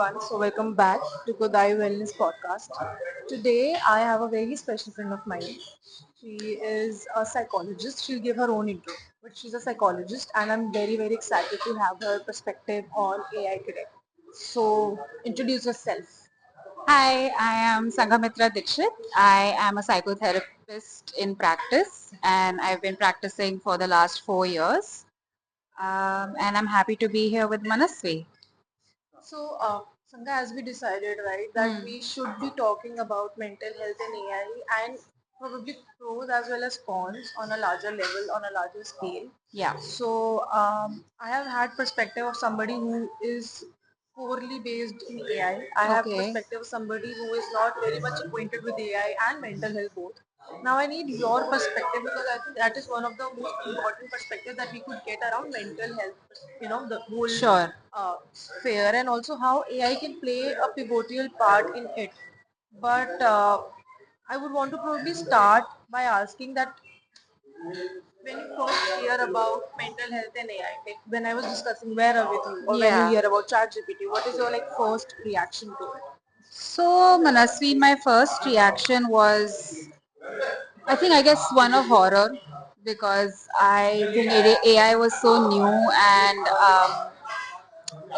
everyone. So welcome back to Kodai Wellness Podcast. Today I have a very special friend of mine. She is a psychologist. She'll give her own intro, but she's a psychologist, and I'm very excited to have her perspective on AI today. So introduce yourself. Hi, I am Sanghamitra Dikshit. I am a psychotherapist in practice and I've been practicing for the last 4 years. And I'm happy to be here with Manasvi. So, Sangha, as we decided, right, that we should be talking about mental health and AI and probably pros as well as cons on a larger level, on a larger scale. Yeah. So, I have had perspective of somebody who is poorly based in AI. I have Okay. perspective of somebody who is not very much acquainted with AI and mental health both. Now I need your perspective because I think that is one of the most important perspectives that we could get around mental health, the whole Sure. sphere and also how AI can play a pivotal part in it. But I would want to probably start by asking that when you first hear about mental health and AI, like when I was discussing Vera with you, or when you Yeah. hear about ChatGPT, what is your like first reaction to it? So, Manasvi, my first reaction was, I guess, one of horror because I think AI was so new and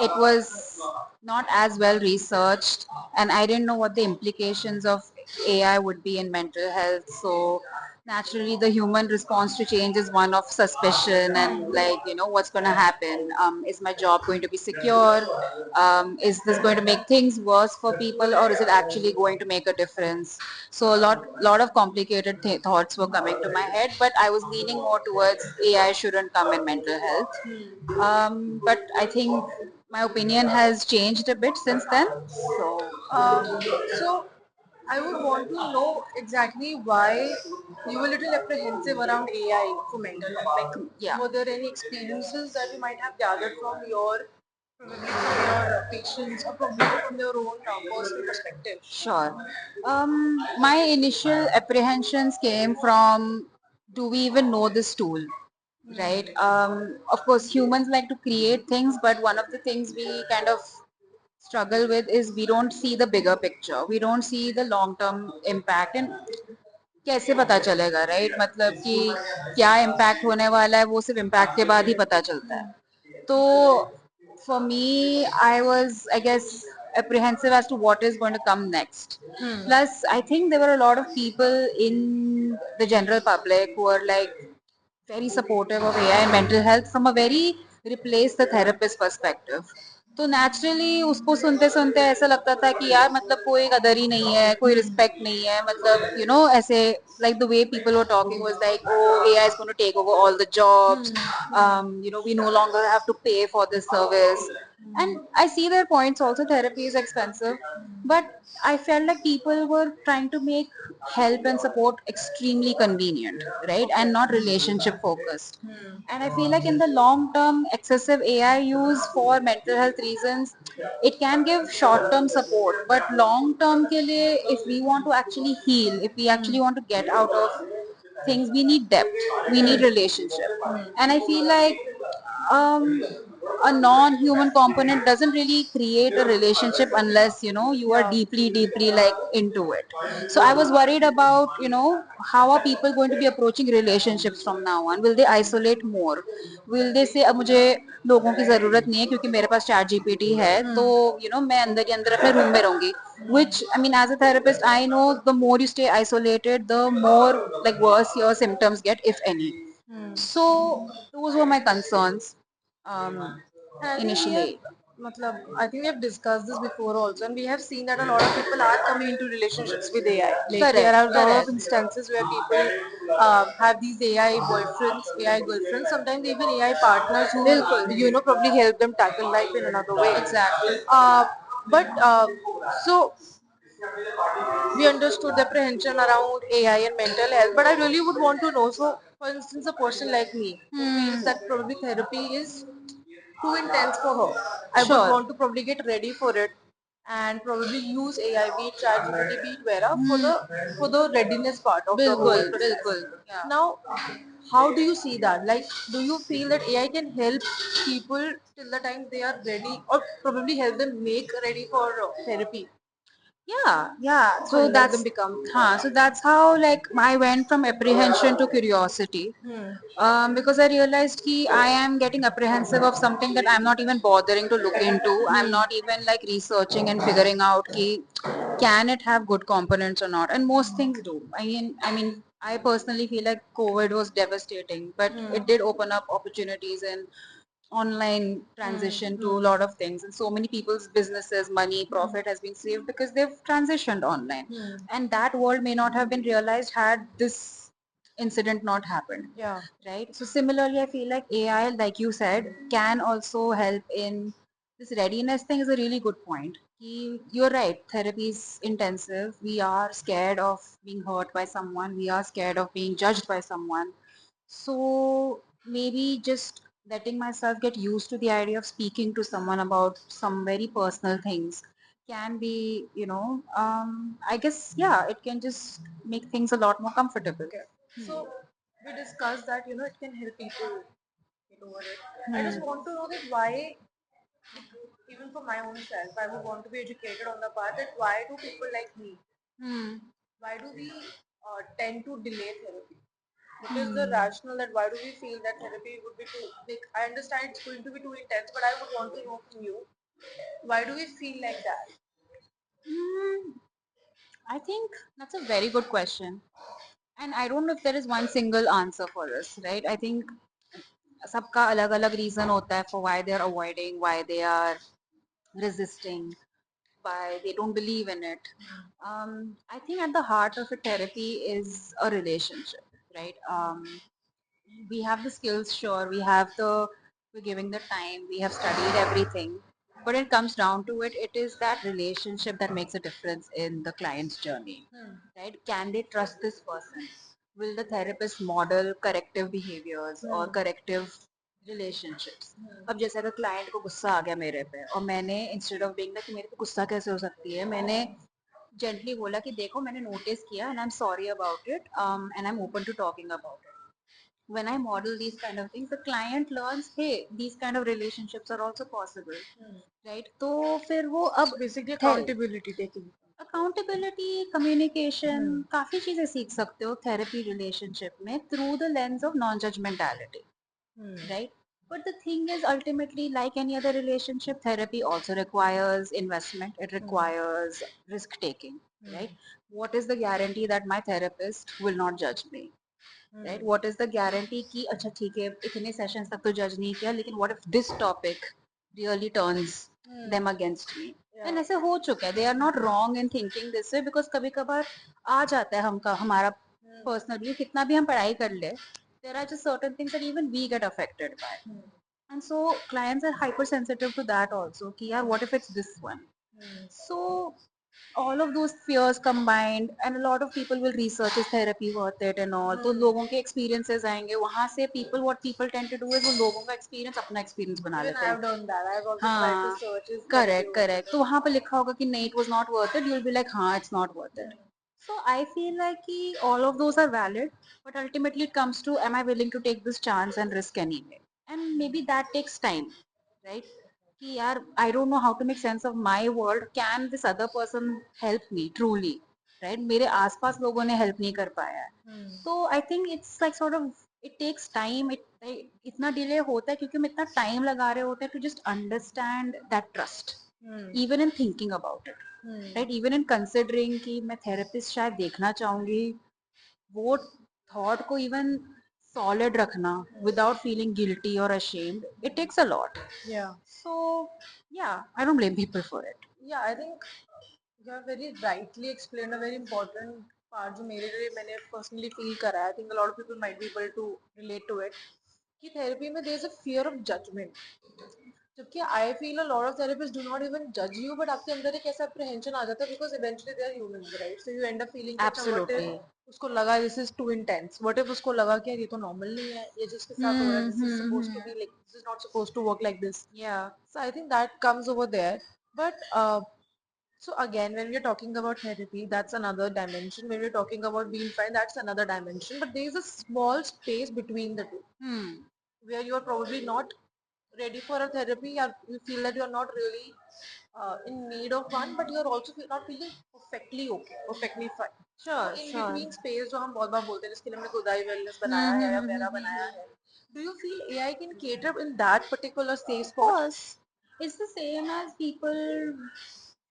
it was not as well researched and I didn't know what the implications of AI would be in mental health. So naturally the human response to change is one of suspicion and like, what's going to happen? Is my job going to be secure? Is this going to make things worse for people or is it actually going to make a difference? So a lot of complicated thoughts were coming to my head, but I was leaning more towards AI shouldn't come in mental health. But I think my opinion has changed a bit since then. So So I would want to know exactly why you were a little apprehensive around AI for mental health. Like, yeah, were there any experiences that you might have gathered from your probably from your patients or probably from your own personal perspective? sure. My initial apprehensions came from, do we even know this tool? Right. Of course, humans like to create things, but one of the things we kind of struggle with is we don't see the bigger picture. We don't see the long term impact. And कैसे पता चलेगा, right? मतलब कि क्या impact होने वाला है वो सिर्फ इम्पैक्ट के बाद ही पता चलता है. तो for me, I was, I guess, apprehensive as to what is going to come next. Plus, I think there were a lot of people in the general public who are like very supportive of AI and mental health from a very replace the therapist perspective. तो naturally उसको सुनते सुनते ऐसा लगता था कि यार मतलब कोई कदर ही नहीं है, कोई रिस्पेक्ट नहीं है, मतलब ऐसे like the way people were talking was like, oh, AI is going to take over all the jobs. We no longer have to pay for this service. And I see their points also. Therapy is expensive, but I felt like people were trying to make help and support extremely convenient, right? And not relationship focused. And I feel like in the long term, excessive AI use for mental health reasons, it can give short term support, but long term ke liye, if we want to actually heal, if we actually want to get out of things, we need depth, we need relationship. And I feel like um, a non-human component doesn't really create a relationship unless you are deeply like into it. So I was worried about how are people going to be approaching relationships from now on. Will they isolate more? Will they say अब मुझे लोगों की जरूरत नहीं है क्योंकि मेरे पास chat GPT है तो मैं अंदर ही अंदर अपने रूम में रहूंगी. Which I mean, as a therapist, I know the more you stay isolated, the more like worse your symptoms get, if any. So those were my concerns And I think we have, initially. I think we have discussed this before also, and we have seen that a lot of people are coming into relationships with AI. Like there Correct, are a lot of correct. instances where people have these AI boyfriends, AI girlfriends, sometimes even AI partners who बिल्कुल. probably help them tackle life in another way. Exactly. But so we understood the apprehension around AI and mental health, but I really would want to know. So, for instance, a person like me who feels that probably therapy is too intense for her. I would Sure. want to probably get ready for it. and probably use AI, be it ChatGPT, be it Vera, for the readiness part of the whole बिल्कुल process. बिल्कुल yeah. Now, how do you see that? Like, do you feel that AI can help people till the time they are ready, or probably help them make ready for therapy? Yeah, Sorry, so let them that's become. so that's how like I went from apprehension to curiosity. Hmm. Because I realized कि I am getting apprehensive of something that I'm not even bothering to look into. I'm not even like researching and figuring out कि can it have good components or not. And most things do. I personally feel like COVID was devastating, but it did open up opportunities and online transition to a lot of things, and so many people's businesses, money, profit has been saved because they've transitioned online. And that world may not have been realized had this incident not happened. Yeah. Right, so similarly I feel like AI, like you said, can also help in this readiness thing. Is a really good point. You're right, therapy is intensive. We are scared of being hurt by someone, we are scared of being judged by someone. So maybe just letting myself get used to the idea of speaking to someone about some very personal things can be, I guess, yeah, it can just make things a lot more comfortable. Okay. So we discussed that it can help people get over it. I just want to know that why, even for my own self, I would want to be educated on the part that why do people like me, Hmm. why do we tend to delay therapy? What is the rationale that why do we feel that therapy would be too like I understand it's going to be too intense, but I would want to know from you why do we feel like that? Hmm. I think that's a very good question. And I don't know if there is one single answer for this, right? I think सबका अलग अलग reason होता है for why they are avoiding, why they are resisting, why they don't believe in it. I think at the heart of a therapy is a relationship, right? We have the skills, sure, we're giving the time, we have studied everything, but it comes down to it, it is that relationship that makes a difference in the client's journey, right? Can they trust this person? Will the therapist model corrective behaviors or corrective relationships? अब जैसे अगर client को गुस्सा आ गया मेरे पे और मैंने इंस्टेड ऑफ बीइंग कि मेरे पे गुस्सा कैसे हो सकती है, मैंने जेंटली बोला कि देखो मैंने नोटिस किया and I am sorry about it and I am open to talking about it. When I model these kind of things, the client learns, hey, these kind of relationships are also possible, right? तो फिर वो अब Basically थे accountability taking. Accountability, communication, काफी चीजें सीख सकते हो थेरेपी रिलेशनशिप में through the lens of non judgmentality, right? But the thing is, ultimately, like any other relationship, therapy also requires investment. It requires risk taking, right? What is the guarantee that my therapist will not judge me? Right? What is the guarantee कि अच्छा ठीक है इतने sessions तक तो judge नहीं किया, लेकिन what if this topic really turns them against me? And ऐसे हो चुका है. They are not wrong in thinking this way because कभी कभार आ जाता है हमका हमारा personally कितना भी हम पढ़ाई कर ले, there are just certain things that even we get affected by. And so clients are hypersensitive to that also. कि यार what if it's this one? So all of those fears combined, and a lot of people will research is therapy worth it and all, तो लोगों के experiences आएंगे वहां से. People, what people tend to do is वो लोगों का experience अपना experience बना Even I लेते हैं. have done that. I've also tried to हाँ, search is therapy correct worth it correct. or तो not. वहां पे लिखा होगा कि नहीं it was not worth it, you'll be like हाँ it's not worth it. So I feel like कि all of those are valid, but ultimately it comes to am I willing to take this chance and risk anyway? And maybe that takes time, right? कि यार I don't know how to make sense of my world. Can this other person help me truly? Right? मेरे आसपास लोगों ने help नहीं कर पाया है. So I think it's like sort of it takes time. इतना डिले होता है क्योंकि हम इतना टाइम लगा रहे होते हैं to just understand that trust, even in thinking about it, right? Even in considering कि मैं therapist शायद देखना चाहूंगी, वो thought को even solid रखना without feeling guilty or ashamed, it takes a lot. Yeah. So yeah, I don't blame people for it. Yeah, I think you have very rightly explained a very important part जो मेरे लिए मैंने personally feel करा है. I think a lot of people might be able to relate to it. कि therapy में there is a fear of judgment. जबकि I feel a lot of therapists do not even judge you, but आपके अंदर एक ऐसा apprehension आ जाता है because eventually they are humans, right? So you end up feeling कि अच्छा what if Absolutely. उसको लगा this is too intense, what if उसको लगा कि यार ये तो normal नहीं है, ये जिसके साथ हो रहा है, this is supposed to be like this is not supposed to work like this. Yeah. So I think that comes over there, but So again, when we're talking about therapy, that's another dimension. When we're talking about being fine, that's another dimension. But there is a small space between the two Hmm. where you are probably not ready for a therapy, or you feel that you're not really in need of one, but you're also not feeling perfectly okay, perfectly fine. वो Sure, in sure. between space जो हम बहुत बार बोलते हैं जिसके लिए हमने खुदाई wellness बनाया है या मेरा बनाया है. Do you feel AI can cater in that particular safe Of spot? course, it's the same as people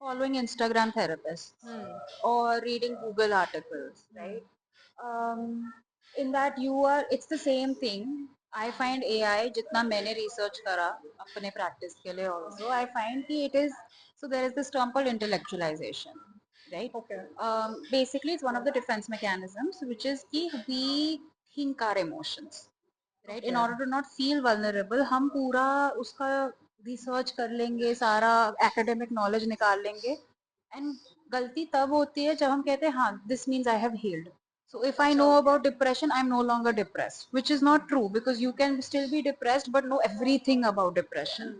following Instagram therapists Hmm. or reading Google articles, Hmm. right? In that you are, it's the same thing. I find AI, जितना मैंने research करा अपने practice के लिए also, I find कि it is, so there is this term called intellectualization, right? Okay. Basically, it's one of the defense mechanisms, which is कि we think our emotions, right? In Okay. order to not feel vulnerable, हम पूरा उसका research कर लेंगे, सारा academic knowledge निकाल लेंगे, and गलती तब होती है जब हम कहते हैं हाँ this means I have healed. So if I know about depression, I'm no longer depressed, which is not true because you can still be depressed but know everything about depression,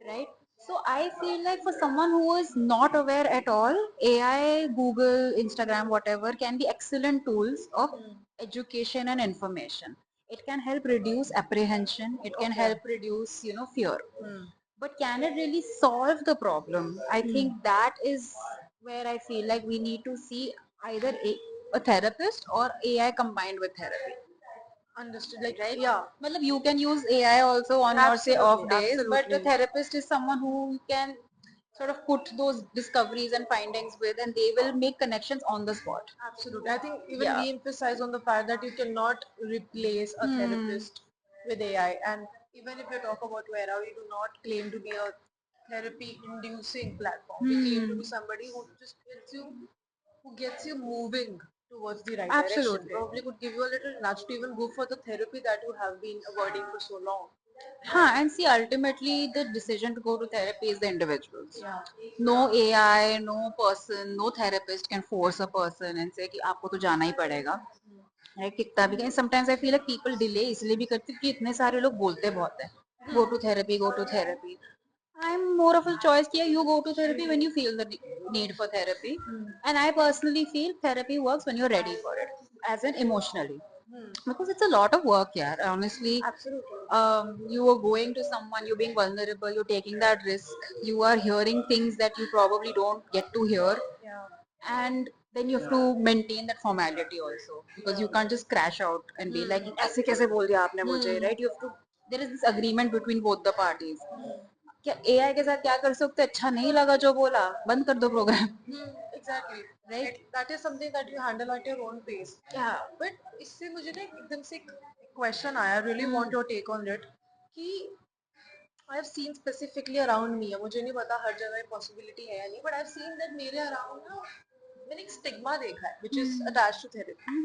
right? So I feel like for someone who is not aware at all, AI, Google, Instagram, whatever can be excellent tools of education and information. It can help reduce apprehension. It can Okay. help reduce, fear. But can it really solve the problem? I think that is where I feel like we need to see either a therapist or AI combined with therapy. Understood. Like, Right? yeah. Matlab, you can use AI also on your say off Absolutely. days, but a Absolutely. therapist is someone who can sort of put those discoveries and findings with, and they will make connections on the spot. Absolutely. I think even Yeah. we emphasize on the fact that you cannot replace a therapist with AI. And even if you talk about Vera, we do not claim to be a therapy inducing platform. We claim to be somebody who just gets you moving towards the right direction. Absolutely. Probably could give you a little nudge to even go for the therapy that you have been avoiding for so long. Huh, and see, ultimately, the decision to go to therapy is the individual's. Yeah. No AI, no person, no therapist can force a person and say कि आपको तो जाना ही पड़ेगा. Right? कितना भी कहें. Sometimes I feel like people delay इसलिए भी करते हैं कि इतने सारे लोग बोलते बहुत हैं. Go to therapy, go to therapy. I'm more of a choice कि you go to therapy when you feel the need for therapy. And I personally feel therapy works when you're ready for it, as in emotionally. Because it's a lot of work, yeah. Honestly, Absolutely. you are going to someone, you're being vulnerable, you're taking that risk, you are hearing things that you probably don't get to hear, Yeah. and then you have to maintain that formality also because you can't just crash out and be like ऐसे कैसे बोल दिया आपने मुझे, right? You have to, there is this agreement between both the parties. क्या AI के साथ क्या कर सकते हैं? अच्छा नहीं लगा जो बोला, बंद कर दो programme. Exactly. Right? That is something that you handle at your own pace. Yeah. But इससे मुझे ना एकदम से एक question आया. I really want your take on it. कि I have seen specifically around me. मुझे नहीं पता हर जगह ये possibility है या नहीं. But I've seen that मेरे around ना मैंने एक stigma देखा है, which is attached to therapy.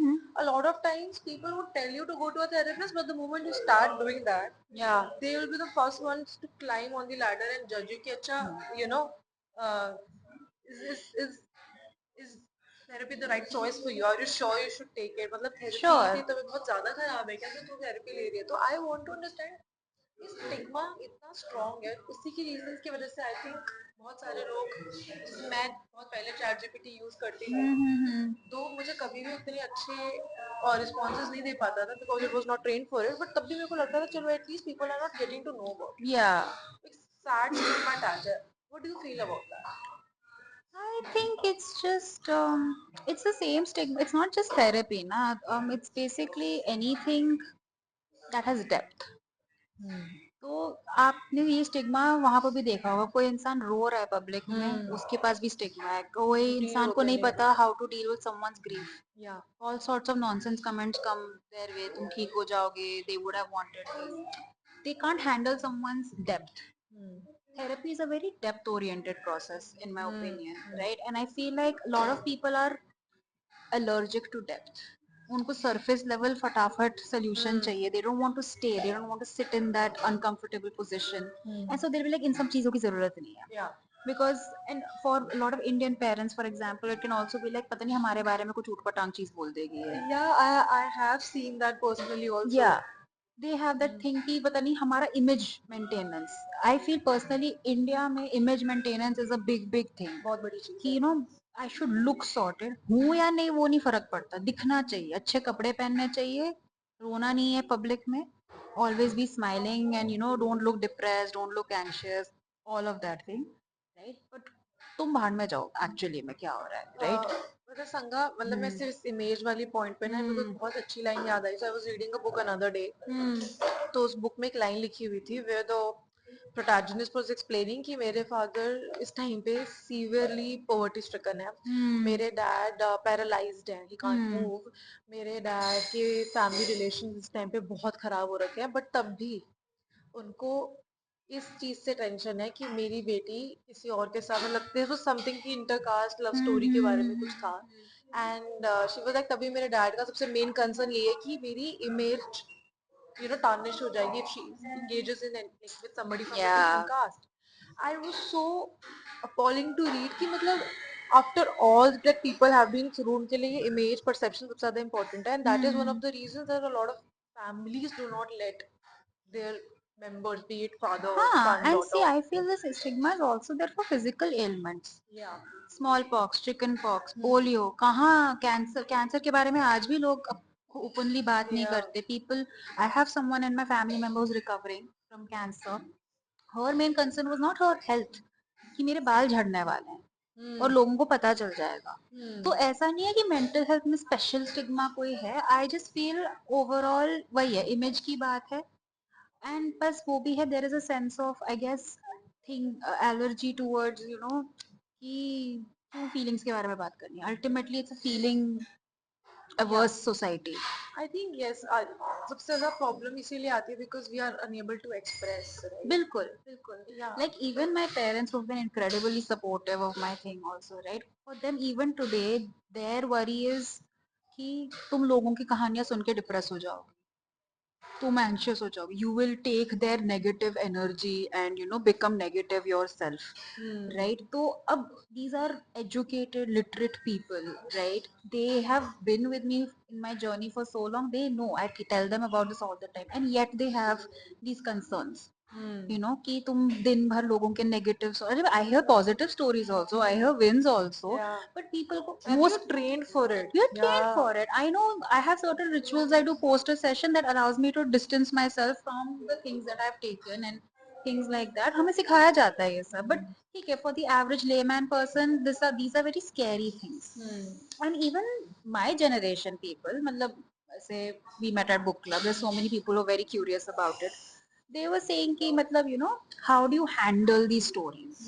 A lot of times people would tell you to go to a therapist, but the moment you start doing that, Yeah. they will be the first ones to climb on the ladder and judge you कि अच्छा, uh, is therapy the right choice for you? Are you sure you should take it? मतलब therapy Sure. की तबीयत बहुत ज़्यादा खराब है क्या तो तू therapy ले रही है? तो I want to understand ये स्टिग्मा इतना स्ट्रॉन्ग है उसी की रीजंस की वजह से आई थिंक बहुत सारे लोग जैसे मैं बहुत पहले चैट जीपीटी यूज करती थी तो मुझे कभी भी उतने अच्छे रिस्पॉन्सेज नहीं दे पाता था because it was not train for it but तब भी मेरे को लगता था चलो atleast people are not getting to know about Yeah. It sad stigma attach है what do you feel about that I think it's just it's the same stigma. It's not just therapy, na. It's basically anything that has depth. तो आपने ये stigma वहां पर भी देखा होगा कोई इंसान रो रहा है पब्लिक में उसके पास भी स्टिग्मा है कोई इंसान को नहीं पता how to deal with someone's grief या all sorts of nonsense comments come their way तुम ठीक हो जाओगे they would have wanted this they can't handle someone's depth. Therapy is a very depth oriented process in my opinion, right? And I feel like a lot of people are allergic to depth. उनको surface level फटाफट solution चाहिए. They don't want to stay. They don't want to sit in that uncomfortable position. And so they'll be like इन सब चीजों की जरूरत नहीं है. या Because and for a lot of Indian parents, for example, it can also be like पता नहीं हमारे बारे में कुछ ऊटपटांग चीज बोल देगी ये. I have seen that personally also. Yeah. They have that thing कि पता नहीं हमारा image maintenance, I feel personally India में image maintenance is a big big thing, बहुत बड़ी चीज कि है। You know I should look sorted, हूँ या नहीं वो नहीं फर्क पड़ता, दिखना चाहिए, अच्छे कपड़े पहनने चाहिए, रोना नहीं है पब्लिक में, always be smiling and you no don't look depressed, don't look anxious, all of that thing, right? But तुम भाड़ में जाओ एक्चुअली में क्या हो रहा है, राइट? मतलब संगा, मतलब मैं सिर्फ इस इमेज वाली पॉइंट पे ना, मेरे को एक बहुत अच्छी लाइन याद आई। So I was reading a book another day, तो उस बुक में एक लाइन लिखी हुई थी where the protagonist was explaining कि मेरे फादर इस टाइम पे सीवियरली पॉवर्टी स्ट्रिकन है, मेरे डैड पैरालाइज्ड है, ही कांट मूव, मेरे डैड के फैमिली रिलेशन इस टाइम पे बहुत खराब हो रखे हैं, बट तब भी उनको इस चीज से टेंशन है कि मेरी बेटी किसी और के साथ, मतलब देयर वाज समथिंग की इंटरकास्ट लव स्टोरी के बारे में कुछ था, एंड शी वाज लाइक, तभी मेरे डैड का सबसे मेन कंसर्न ये है कि मेरी इमेज tarnish हो जाएगी if she engages in like with somebody from a different या caste. I was so appalling to read कि मतलब after all that people have been through, उनके लिए image perception सबसे ज़्यादा important है, and that is one of the reasons that a lot of families do not let their members, be it father, हाँ, son, and see, daughter. I feel this stigma is also there for physical ailments. Yeah. Small pox, chicken pox, polio, कहाँ cancer, cancer के बारे में आज भी लोग openly बात नहीं Yeah. करते. People, I have someone in my family member who's recovering from cancer. Her main concern was not her health, कि मेरे बाल झड़ने वाले हैं और लोगों को पता चल जाएगा. तो ऐसा नहीं है कि मेंटल हेल्थ में स्पेशल स्टिग्मा कोई है. आई जस्ट फील ओवरऑल वही है, इमेज की बात है. एंड बस वो भी है, there is a sense of I guess thing allergy towards you know, कि क्यों फीलिंग्स के बारे में बात करनी है, ultimately it's a feeling ours society. I think yes, सबसे ज़्यादा प्रॉब्लम इसीलिए आती है because we are unable to express, right? बिल्कुल बिल्कुल. Yeah. Like even my parents who've been incredibly supportive of my thing also, right? For them even today their worry is कि तुम लोगों की कहानियां सुन के डिप्रेस हो जाओगे, तुम एंशियस हो जाओगे, you will take their negative energy and you know become negative yourself, right? तो अब these are educated literate people, right? They have been with me in my journey for so long, they know, I tell them about this all the time, and yet they have these concerns, you know, कि तुम दिन भर लोगों के negatives, I hear positive stories also, I hear wins also, Yeah. but people को And most you're trained for it. you're trained Yeah. for it. I know I have certain rituals. I do post a session that allows me to distance myself from the things that I've taken and things like that. हमें सिखाया जाता है ये सब. But ठीक है, for the average layman person, these are very scary things. And even my generation people, मतलब say we met at book club. There's so many people who are very curious about it. They were saying कि मतलब you know, how do you handle these stories?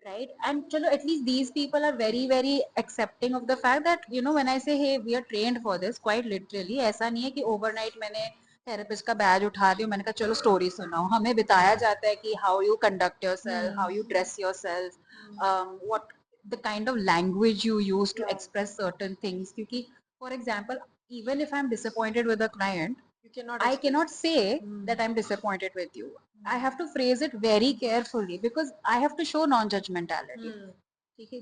Right? And chalo, at least these people are very very accepting of the fact that you know, when I say hey we are trained for this, quite literally ऐसा नहीं है कि overnight मैंने therapist का बैज उठा दिया, मैंने कहा चलो स्टोरी सुनाओ. हमें बताया जाता है कि how you conduct yourself, how you dress yourself, what the kind of language you use to express certain things, क्योंकि for example even if I'm disappointed with a client, You cannot I express cannot it. say that I'm disappointed with you. I have to phrase it very carefully because I have to show non-judgmentality. ठीक है?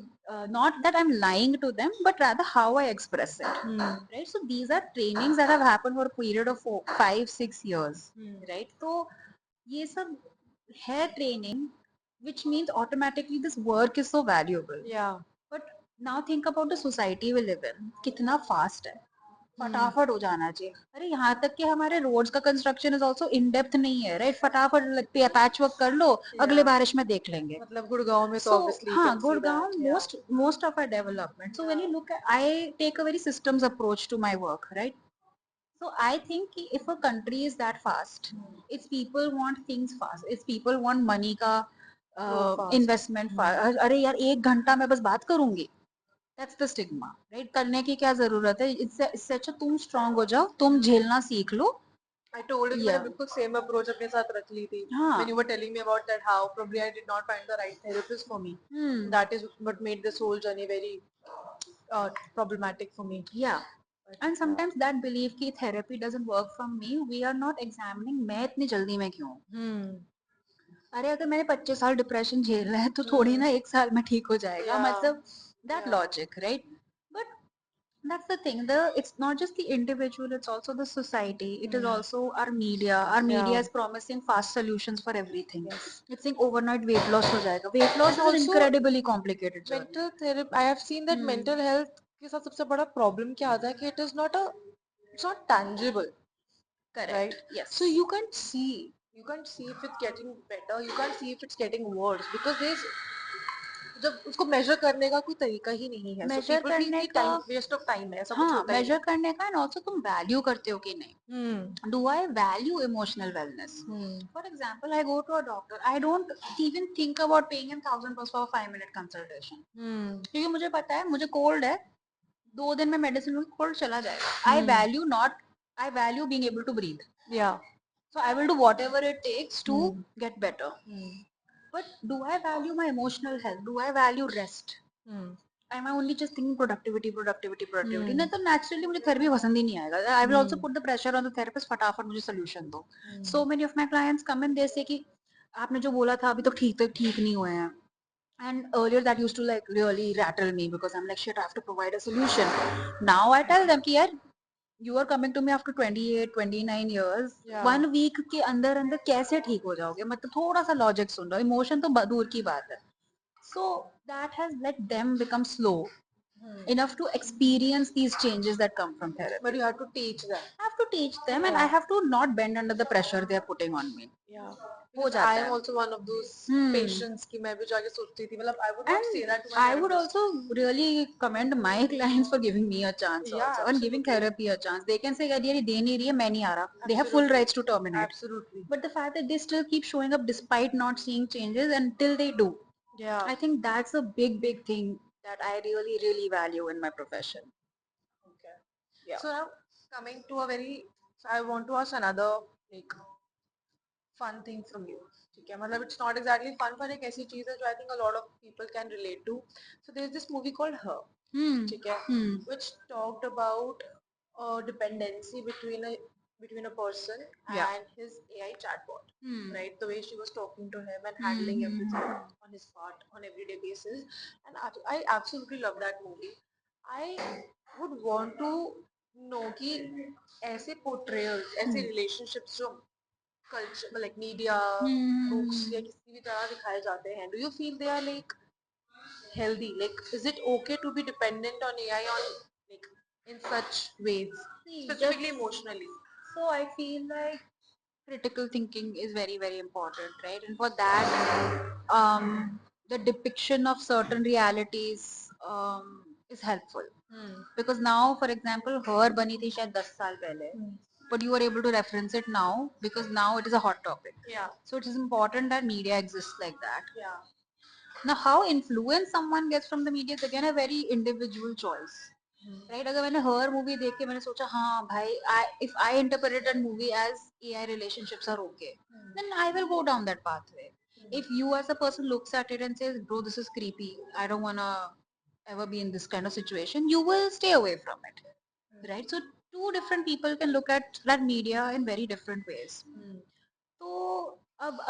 Not that I'm lying to them, but rather how I express it. Right? So these are trainings that have happened for a period of 5-6 years. Right? तो ये सब है training, which means automatically this work is so valuable. Yeah. But now think about the society we live in. कितना fast है, फटाफट हो जाना चाहिए. अरे यहाँ तक कि हमारे रोड्स का construction is also in depth नहीं है, राइट? फटाफट पैच वर्क कर लो, अगले बारिश में देख लेंगे. मतलब गुड़गांव में तो So obviously you हाँ, can see Gurgaon, that. Yeah. most of our development. So when you look at, I take a very systems approach to my work, right? So I think कि if a country is that fast, its people want things fast, its people want money का Growth fast. Investment fast. अरे यार 1 घंटा मैं बस बात करूंगी, that's the stigma, right? करने की क्या जरूरत है? इससे इससे अच्छा तुम स्ट्रांग हो जाओ, तुम झेलना सीख लो. I told you, मैंने या बिल्कुल same approach अपने साथ रख ली थी. हाँ. When you were telling me about that, how probably I did not find the right therapist for me. That is what made this whole journey very problematic for me. Yeah. And sometimes that belief कि therapy doesn't work for me, we are not examining मैं इतनी जल्दी में क्यों हूँ. अरे अगर मैंने 25 साल डिप्रेशन झेला है तो थोड़ी ना 1 साल में ठीक हो जाएगा, मतलब that logic, right? But That's the thing. It's not just the individual, it's also the society. It is Hmm. also our media. Our media Yeah. is promising fast solutions for everything. Yes. It's saying overnight weight loss हो जाएगा. Weight And loss is an also incredibly complicated journey. mental therapy, I have seen that Hmm. mental health के साथ सबसे बड़ा problem क्या आता है कि it's not tangible, right? Correct. Yes. So you can't see if it's getting better, you can't see if it's getting worse because there's जब उसको measure करने का कोई तरीका ही नहीं है, so मेजर people feel करने कि का, time waste of time है, ऐसा कुछ हाँ, होता ही मेजर नहीं. करने का एंड ऑल्सो तुम वैल्यू करते हो कि नहीं. Hmm. Do I value emotional wellness? Hmm. For example, I go to a doctor. I don't even think about paying him 1,000 for a 5 minute consultation. Hmm. क्योंकि मुझे पता है मुझे कोल्ड है, 2 दिन में मेडिसिन लूंगी कोल्ड चला जाएगा. I Hmm. Value not, I value being able to breathe. Yeah. So I will do whatever it takes to Hmm. get better. Hmm. But do I value my emotional health? Do I value rest? Hmm. Am I only just thinking productivity, productivity, productivity? Hmm. नहीं तो naturally मुझे therapy पसंद ही नहीं आएगा. I will also Hmm. put the pressure on the therapist, फटाफट मुझे solution दो. Hmm. So many of my clients come in, they say कि आपने जो बोला था अभी तो ठीक नहीं हुए हैं. And earlier that used to like really rattle me because I'm like shit, I have to provide a solution. Now I tell them कि यार you are coming to me after 28 29 years. Yeah. 1 week के अंदर अंदर कैसे ठीक हो जाओगे? मतलब थोड़ा सा लॉजिक सुन लो. इमोशन तो दूर की बात है. So that has let them become slow Hmm. enough to experience these changes that come from therapy. But you have to teach them. I have to teach them and I have to not bend under the pressure they are putting on me. Yeah. हो Because I जाता am है. also one of those patients कि मैं भी जाके सोचती थी, मतलब I would not say that to my I would therapist. also really commend my clients for giving me a chance Yeah, also and giving absolutely. therapy a chance. They can say यार ये दे नहीं रही है, मैं नहीं आ रहा. They have full Absolutely. rights to terminate. Absolutely. But the fact that they still keep showing up despite not seeing changes until they do, Yeah. I think that's a big thing that I really value in my profession. Okay. Yeah. So now coming to a very, so I want to ask another like fun thing from you. ठीक है, मतलब it's not exactly fun, पर एक ऐसी चीज है जो I think a lot of people can relate to. So there's this movie called Her. ठीक है, which talked about a dependency between a person Yeah. and his AI chatbot. Right, the way she was talking to him and handling everything on his part on everyday basis, and I absolutely love that movie. I would want to know कि ऐसे portrayals, ऐसे relationships जो culture like media books या किसी भी तरह दिखाए जाते हैं, do you feel they are like healthy, like is it okay to be dependent on AI on like in such ways, See, specifically emotionally? so I feel like critical thinking is very important, right? And for that, the depiction of certain realities is helpful. Because now, for example, Her बनी थी शायद 10 साल पहले, but you are able to reference it now because now it is a hot topic. Yeah. So it is important that media exists like that. Yeah. Now, how influence someone gets from the media is again a very individual choice. Right. अगर मैंने हर movie देख के मैंने सोचा हाँ भाई, if I interpreted that movie as AI relationships are okay, then I will go down that pathway. If you as a person looks at it and says bro this is creepy, I don't want to ever be in this kind of situation, you will stay away from it, right? So two different people can look at that media in very different ways. तो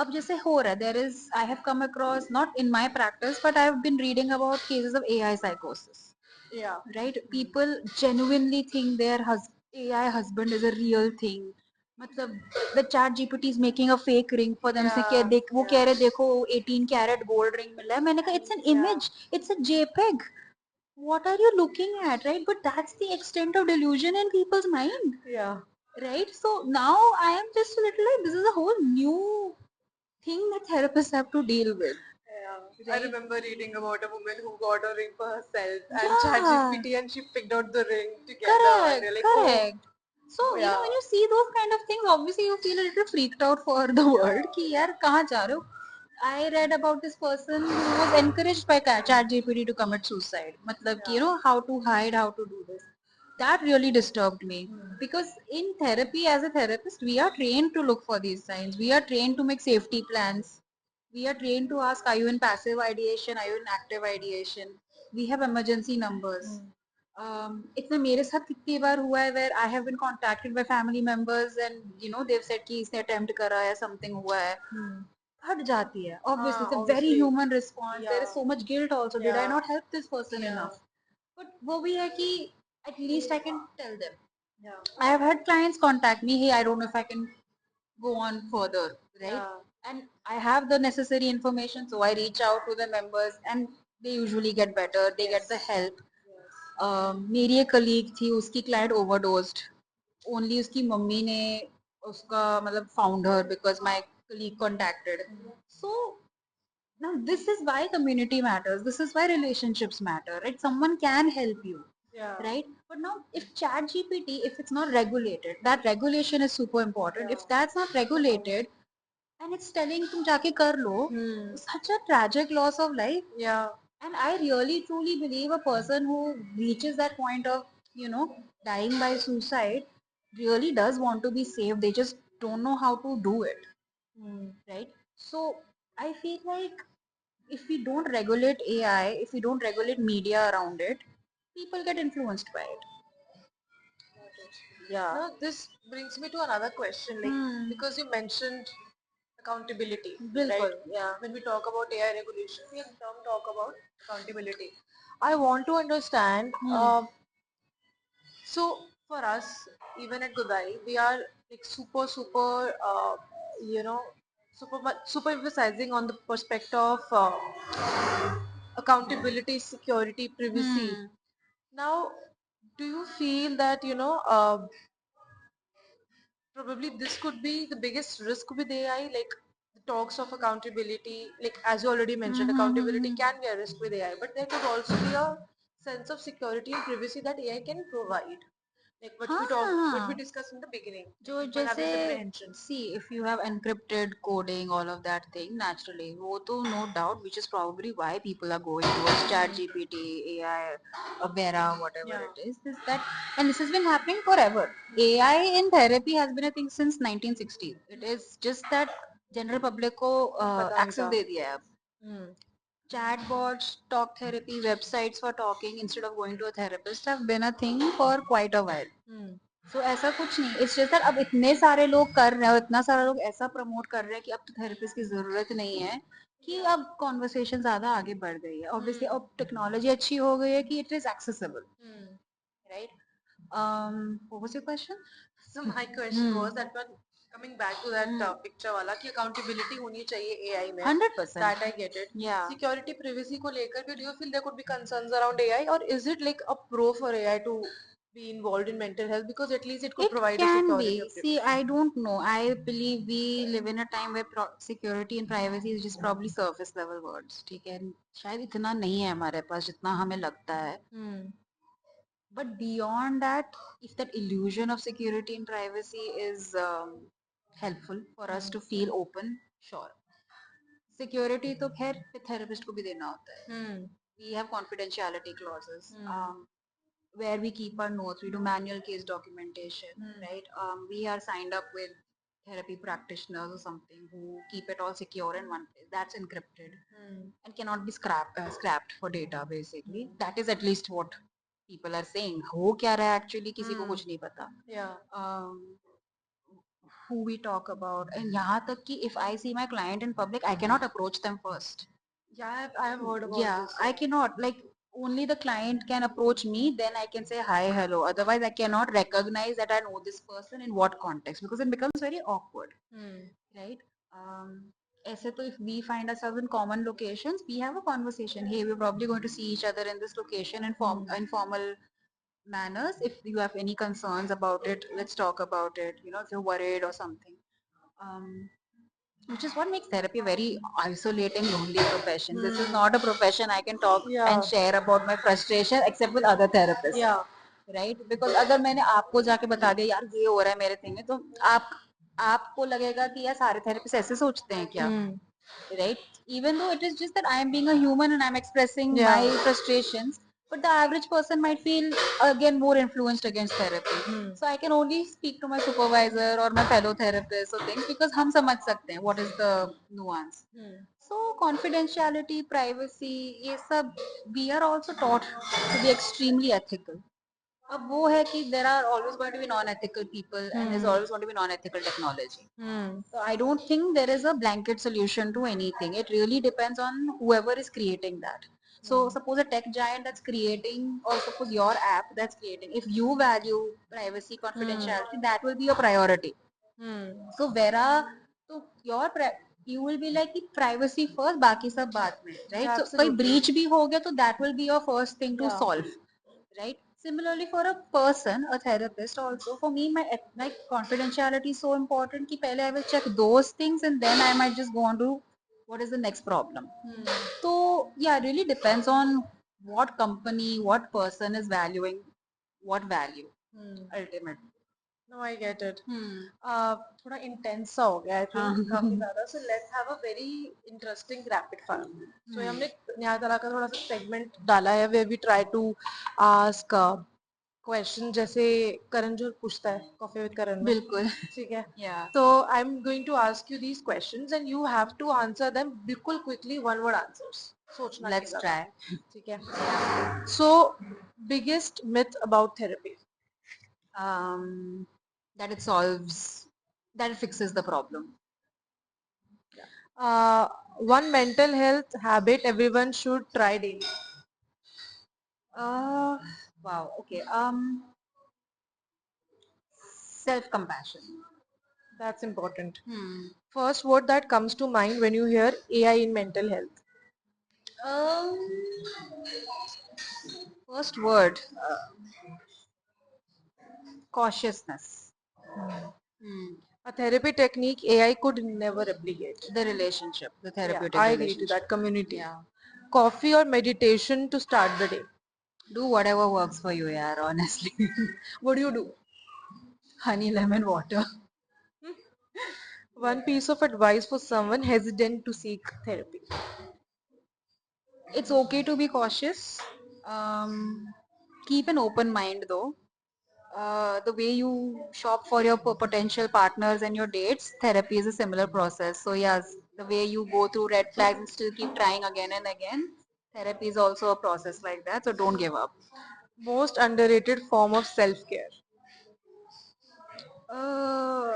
अब जैसे हो रहा है, there is, I have come across, not in my practice but I have been reading about cases of AI psychosis. Yeah. Right? People genuinely think their AI husband is a real thing. मतलब the chat GPT is making a fake ring for them. से क्या देख वो कह रहे देखो 18 carat gold ring मिला है. मैंने कहा it's an image, it's a JPEG. What are you looking at, right? But that's the extent of delusion in people's mind. Yeah. Right? So now I am just a little like this is a whole new thing that therapists have to deal with. Yeah. I Right? remember reading about a woman who got a ring for herself and Yeah. ChatGPT and she picked out the ring together and Correct, they're like, correct. So you know yeah. when you see those kind of things, obviously you feel a little freaked out for the world कि यार कहाँ जा रहे हो? I read about this person who was encouraged by ChatGPT to commit suicide. मतलब कि you know how to hide, how to do this. That really disturbed me because in therapy, as a therapist, we are trained to look for these signs. We are trained to make safety plans. We are trained to ask, are you in passive ideation? Are you in active ideation? We have emergency numbers. इतना मेरे साथ कितनी बार हुआ है where I have been contacted by family members and you know they've said कि इसने attempt करा है, something हुआ है. हट जाती है. Obviously, it's a very Obviously. human response. There is Yeah. so much guilt also. Did I Yeah. not help this person Yeah. enough? But वो भी है कि at least I can tell them. Yeah. I have had clients contact me, hey, I don't know if I can go on further, right? Yeah. And I have the necessary information, so I reach out to the members and they usually get better, they get the help. मेरी एक colleague थी, उसकी client ओवरडोज्ड, only उसकी mummy ने उसका मतलब found her because my colleague contacted. So now this is why community matters, this is why relationships matter, right? Someone can help you. Yeah. Right, but now if chat gpt, if it's not regulated, that regulation is super important. Yeah. If that's not regulated and it's telling tum jaake kar lo, such a tragic loss of life. Yeah. And I really truly believe a person who reaches that point of, dying by suicide really does want to be saved, they just don't know how to do it. Right, so I feel like if we don't regulate AI, if we don't regulate media around it, people get influenced by it. Yeah. Now this brings me to another question, like because you mentioned accountability, Bilkul, right? yeah. When we talk about AI regulation, we talk about accountability. I want to understand. So for us, even at Godai, we are like super, you know, super emphasizing on the perspective of accountability, security, privacy. Now, do you feel that probably this could be the biggest risk with AI, like the talks of accountability, like as you already mentioned, accountability can be a risk with AI, but there could also be a sense of security and privacy that AI can provide. Like what we discussed in the beginning. जो Like people have these जैसे apprehensions. see if you have encrypted coding, all of that thing, naturally वो तो no doubt, which is probably why people are going towards chat GPT, AI, Vera, whatever it is, that, and this has been happening forever. AI in therapy has been a thing since 1960s. It is just that general public को पता नहीं access था. दे दिया है अब. Chatbots, talk therapy, websites for talking instead of going to a therapist have been a thing for quite a while. So ऐसा कुछ नहीं, इट्स जस्ट दैट अब इतने सारे लोग कर रहे हैं और इतना सारा लोग ऐसा प्रमोट कर रहे हैं कि अब तो थेरेपिस्ट की जरूरत नहीं है, कि अब कॉन्वर्सेशन ज्यादा आगे बढ़ गई है. ऑब्वियसली अब टेक्नोलॉजी अच्छी हो गई है कि it is accessible, right. What was your question? So my question was that when coming back to that picture वाला कि accountability होनी चाहिए AI में. 100%. That I get it. Yeah. Security, privacy को लेकर भी do you feel there could be concerns around AI, or is it like a pro for AI to be involved in mental health because at least it could It provide a can security be. of See, privacy. I don't know. I believe we live in a time where security and privacy is just probably surface level words. ठीक है, शायद इतना नहीं है हमारे पास जितना हमें लगता है. But beyond that, if that illusion of security and privacy is helpful for us to feel open, sure. Security तो खैर therapist को भी देना होता है. We have confidentiality clauses. Where we keep our notes, we do manual case documentation, right? We are signed up with therapy practitioners or something who keep it all secure in one place. That's encrypted and cannot be scrapped for data. Basically, that is at least what people are saying. हो क्या रहा है actually किसी को कुछ नहीं पता. Yeah. Who we talk about, and यहाँ तक कि if I see my client in public, I cannot approach them first. Yeah, I have heard about Yeah, this. I cannot, like, only the client can approach me, then I can say hi, hello. Otherwise, I cannot recognize that I know this person in what context, because it becomes very awkward, right? ऐसे तो if we find ourselves in common locations, we have a conversation. Hey, we're probably going to see each other in this location in informal manners. If you have any concerns about it, let's talk about it. If you're worried or something. Which is what makes therapy a very isolating, lonely profession. This is not a profession I can talk and share about my frustration except with other therapists. Yeah. Right? Because अगर मैंने आपको जाके बता दिया यार ये हो रहा है मेरे thing में, तो आपको लगेगा कि यार सारे थेरेपिस्ट ऐसे सोचते हैं क्या? Right? Even though it is just that I am being a human and I'm expressing my frustrations, but the average person might feel again more influenced against therapy. So I can only speak to my supervisor or my fellow therapist or things because हम समझ सकते हैं what is the nuance. So confidentiality, privacy, ये सब we are also taught to be extremely ethical. अब वो है कि there are always going to be non-ethical people and there's always going to be non-ethical technology. So I don't think there is a blanket solution to anything. It really depends on whoever is creating that. So suppose a tech giant that's creating, or suppose your app that's creating, if you value privacy, confidentiality, that will be your priority. Hmm. So where तो your you will be like कि privacy first, बाकी सब बाद में, right? Yeah, So कोई absolutely. breach भी हो गया तो that will be your first thing to Yeah. solve, right? Similarly, for a person, a therapist also, for me, my confidentiality is so important कि पहले I will check those things and then I might just go on to what is the next problem. So yeah, it really depends on what company, what person is valuing what value ultimately. No, I get it. Hmm. थोड़ा intense सा हो गया I think हाँ. काफी ज़्यादा. So let's have a very interesting rapid fire. So हमने यहाँ तरह का थोड़ा सा segment डाला है where we try to ask question जैसे करण जो पूछता है कॉफी विद करण में. बिल्कुल. ठीक है. Yeah. So I'm going to ask you these questions and you have to answer them बिल्कुल quickly one word answers. सोचना नहीं Let's ज़्यादा. try. ठीक है. Yeah. So biggest myth about therapy. That it solves, that it fixes the problem. One mental health habit everyone should try daily. Uh, wow. Okay. Self-compassion. That's important. Hmm. First word that comes to mind when you hear AI in mental health. Um, First word, cautiousness. Hmm. A therapy technique AI could never replicate. The relationship, the Yeah, therapeutic I agree to relationship. that. Community. Yeah. Coffee or meditation to start the day. Do whatever works for you, yeah, honestly. What do you do? Honey, lemon, water. One piece of advice for someone hesitant to seek therapy. It's okay to be cautious. Keep an open mind though. The way you shop for your potential partners and your dates, therapy is a similar process. So yes, the way you go through red flags and still keep trying again and again, therapy is also a process like that. So don't give up. Most underrated form of self-care. Uh,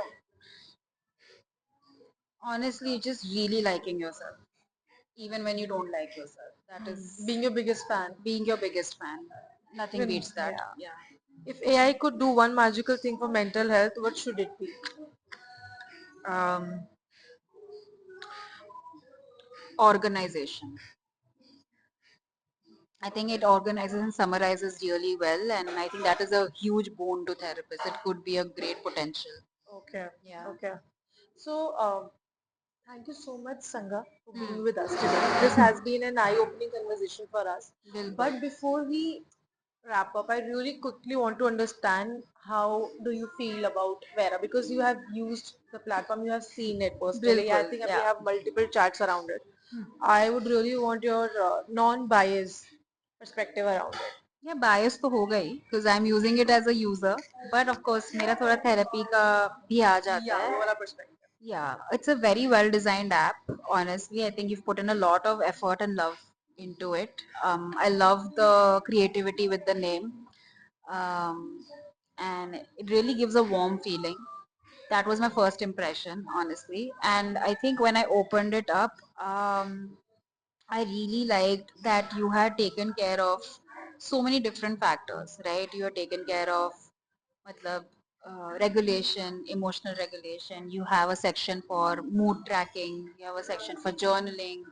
Honestly, just really liking yourself, even when you don't like yourself. That is Being your biggest fan. being your biggest fan. Nothing Even, beats that. yeah. Yeah. If AI could do one magical thing for mental health, what should it be? Um, Organization. I think it organizes and summarizes really well, and I think that is a huge boon to therapists. It could be a great potential. Okay. Yeah. Okay. So, thank you so much, Sangha, for being Hmm. with us today. This has been an eye-opening conversation for us. Bilkul. But before we wrap up, I really quickly want to understand how do you feel about Vera because you have used the platform, you have seen it personally. I Bilkul, think we yeah. have multiple chats around it. I would really want your non-biased perspective around it. Yeah, bias तो होगा ही because I'm using it as a user. But of course, मेरा थोड़ा therapy का भी आ जाता Yeah, है. वो वाला perspective. Yeah, it's a very well designed app. Honestly, I think you've put in a lot of effort and love into it. I love the creativity with the name. Um, and it really gives a warm feeling. That was my first impression, honestly. And I think when I opened it up, I really liked that you had taken care of so many different factors, right? You had taken care of matlab, regulation, emotional regulation. You have a section for mood tracking. You have a section for journaling.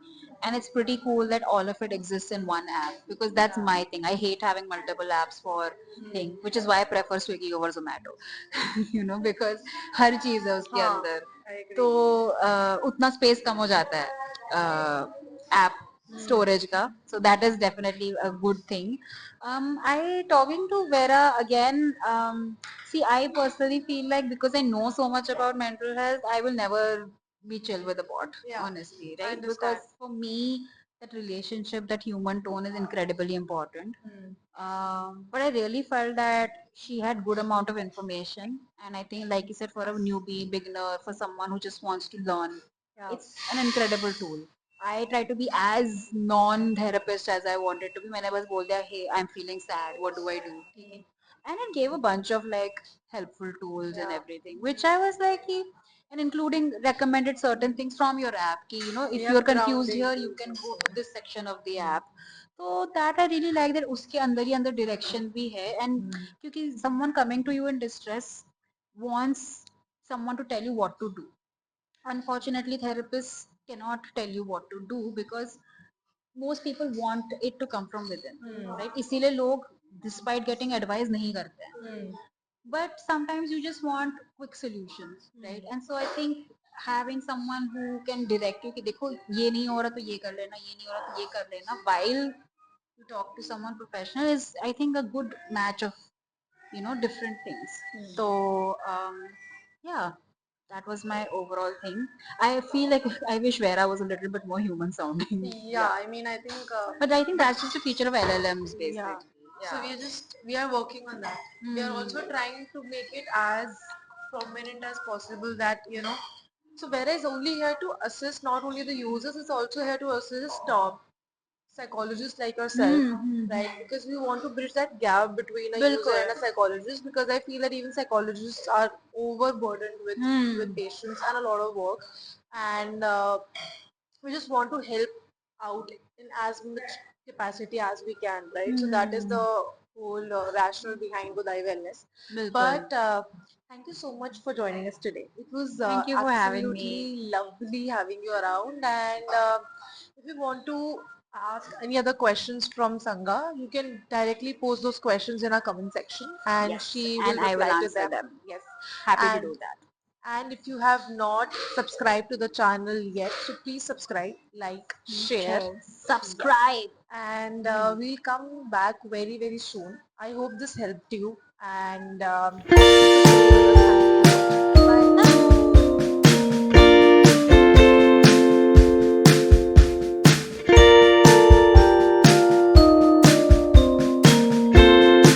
And it's pretty cool that all of it exists in one app because that's my thing. I hate having multiple apps for thing, which is why I prefer Swiggy over Zomato. You know, because हर चीज है उसके हाँ, अंदर. I agree. तो उतना space कम हो जाता है app storage ka. So that is definitely a good thing. I talking to Vera again. See, I personally feel like because I know so much about mental health, I will never be chill with a bot. Yeah, Honestly, I right? understand. Because for me, that relationship, that human tone is incredibly important. But I really felt that she had good amount of information, and I think, like you said, for a newbie, beginner, for someone who just wants to learn, Yeah. it's an incredible tool. I try to be as non-therapist as I wanted to be. When I was told that, hey, I'm feeling sad, what do I do? And it gave a bunch of like helpful tools and Yeah. everything, which I was like, "Hey," and including recommended certain things from your app. If Yeah, you're confused grounding here, you tools can go also. to this section of the app. तो that I really like that उसके अंदर ही अंदर direction भी है and क्योंकि someone coming to you in distress wants someone to tell you what to do. Unfortunately, therapists cannot tell you what to do because most people want it to come from within, right? इसीलिए लोग despite getting advice नहीं करते हैं. But sometimes you just want quick solutions, right? And so I think having someone who can direct you कि देखो ये नहीं हो रहा तो ये कर लेना, ये नहीं हो रहा तो ये कर लेना, while you talk to someone professional is I think a good match of different things. So yeah, that was my overall thing. I feel like I wish Vera was a little bit more human sounding. Yeah, I mean, I think. But I think that's just a feature of LLMs Yeah. basically. So we are working on that. We are also trying to make it as prominent as possible that, so Vera is only here to assist not only the users, it's also here to assist psychologists like yourself, right? Because we want to bridge that gap between a user and a psychologist, because I feel that even psychologists are overburdened with patients and a lot of work, and we just want to help out in as much capacity as we can, right? So that is the whole rationale behind Godai Wellness. But thank you so much for joining us today. It was Thank you for having me. absolutely lovely having you around. And if you want to ask any other questions from Sangha, you can directly post those questions in our comment section, and Yes, she and will I will reply to answer them. them. Yes, Happy to and do that. and if you have not subscribed to the channel yet, so please subscribe, like, share. Subscribe. And we'll come back very, very soon. I hope this helped you. And bye.